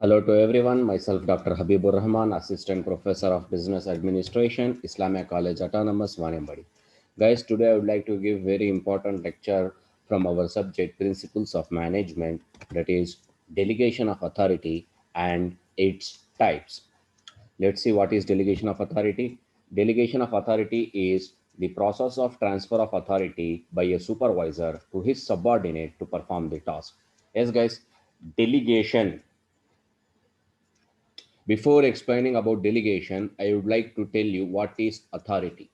Hello to everyone. Myself, Dr. Habibur Rahman, Assistant Professor of Business Administration, Islamia College Autonomous, Wanembadi. Guys, today I would like to give very important lecture from our subject Principles of Management, that is Delegation of Authority and its types. Let's see what is delegation of authority. Delegation of authority is the process of transfer of authority by a supervisor to his subordinate to perform the task. Yes, guys, delegation. Before explaining about delegation, I would like to tell you what is authority.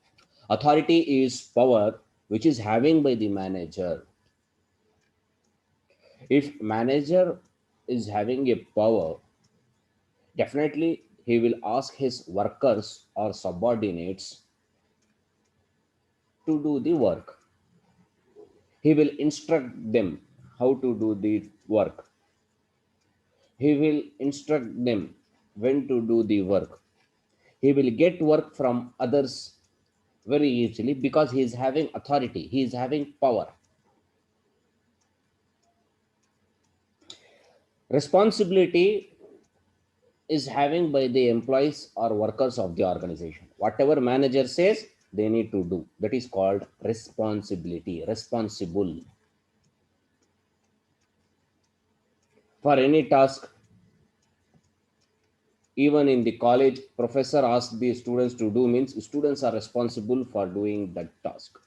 Authority is power which is having by the manager. If manager is having a power, definitely he will ask his workers or subordinates to do the work. He will instruct them how to do the work. He will instruct them when to do the work. He will get work from others very easily because he is having authority, he is having power. Responsibility is having by the employees or workers of the organization. Whatever manager says, they need to do. That is called responsibility, responsible. For any task, even in the college, professor asks the students to do means students are responsible for doing that task.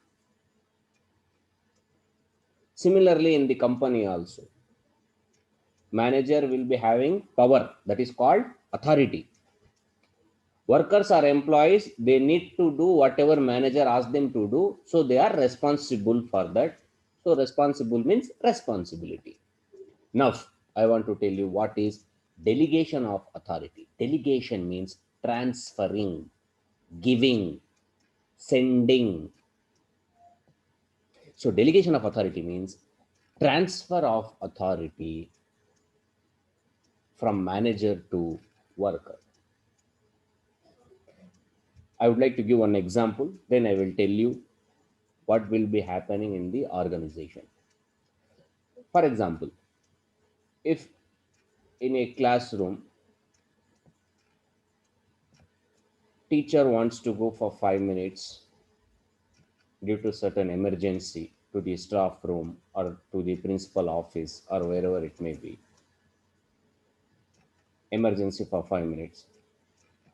Similarly, in the company also, manager will be having power, that is called authority. Workers are employees, they need to do whatever manager asks them to do, so they are responsible for that. So responsible means responsibility. Now I want to tell you what is delegation of authority. Delegation means transferring, giving, sending. So delegation of authority means transfer of authority from manager to worker. I would like to give one example, then I will tell you what will be happening in the organization. For example, if in a classroom, teacher wants to go for 5 minutes due to certain emergency to the staff room or to the principal office or wherever it may be, emergency for 5 minutes.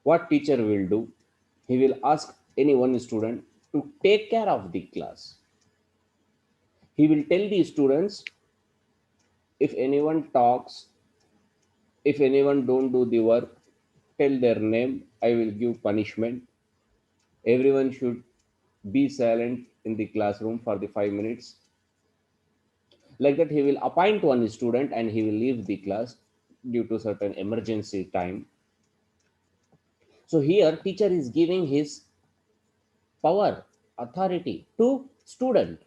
What teacher will do? He will ask any one student to take care of the class. He will tell the students, if anyone talks, if anyone don't do the work, tell their name, I will give punishment. Everyone should be silent in the classroom for the 5 minutes. Like that, he will appoint one student and he will leave the class due to certain emergency time. So here, teacher is giving his power, authority to student.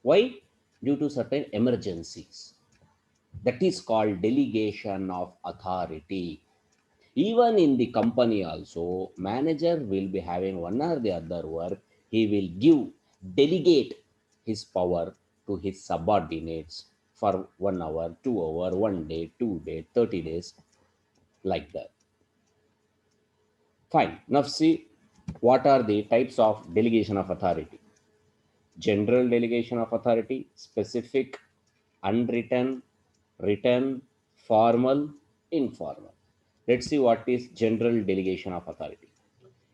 Why? Due to certain emergencies. That is called delegation of authority. Even in the company also, manager will be having one or the other work. He will give, delegate his power to his subordinates for 1 hour, 2 hour, 1 day, 2 day, 30 days, like that. Fine. Now see what are the types of delegation of authority. General delegation of authority, specific, unwritten, written, formal, informal. Let's see what is general delegation of authority.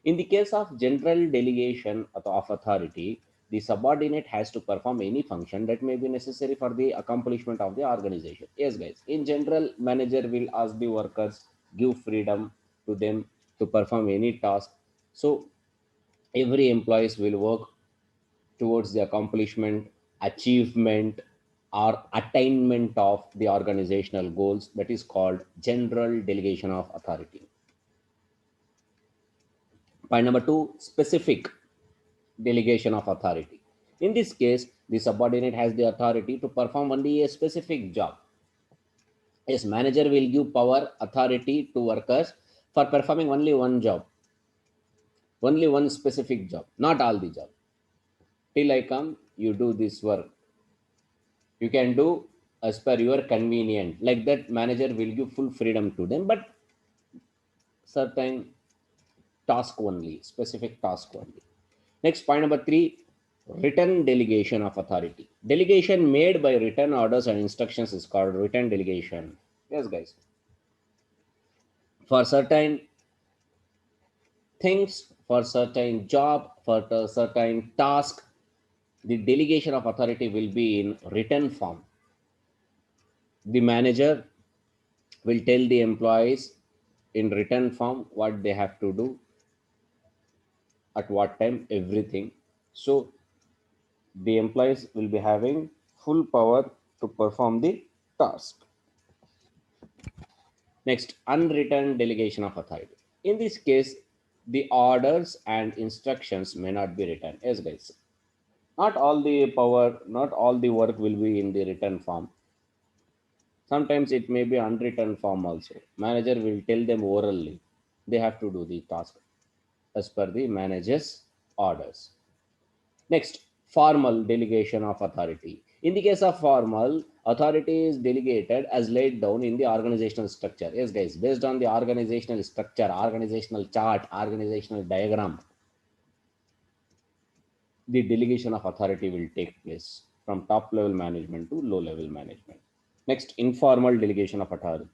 In the case of general delegation of authority, the subordinate has to perform any function that may be necessary for the accomplishment of the organization. Yes, guys. In general, manager will ask the workers, give freedom to them to perform any task. So every employees will work towards the accomplishment, achievement, or attainment of the organizational goals. That is called general delegation of authority. Point number two, specific delegation of authority. In this case, the subordinate has the authority to perform only a specific job. Yes, manager will give power, authority to workers for performing only one job, only one specific job, not all the job. Till I come, you do this work. You can do. as per your convenient. Like that, manager will give full freedom to them, but certain task only, specific task only. Next, point number three, written delegation of authority. Delegation made by written orders and instructions is called written delegation. Yes, guys. For certain things, for certain job, for a certain task, the delegation of authority will be in written form. The manager will tell the employees in written form what they have to do, at what time, everything. So the employees will be having full power to perform the task. Next, unwritten delegation of authority. In this case, the orders and instructions may not be written. Yes, guys. Not all the power, not all the work will be in the written form. Sometimes it may be unwritten form also. Manager will tell them orally. They have to do the task as per the manager's orders. Next, formal delegation of authority. In the case of formal, authority is delegated as laid down in the organizational structure. Yes, guys, based on the organizational structure, organizational chart, organizational diagram, the delegation of authority will take place from top level management to low level management. Next, informal delegation of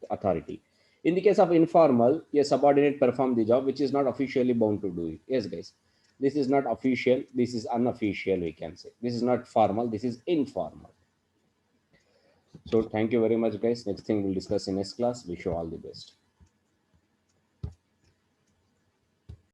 authority. In the case of informal, a subordinate perform the job which is not officially bound to do it. Yes, guys. This is not official. This is unofficial, we can say. This is not formal. This is informal. So thank you very much, guys. Next thing we'll discuss in next class. Wish you all the best.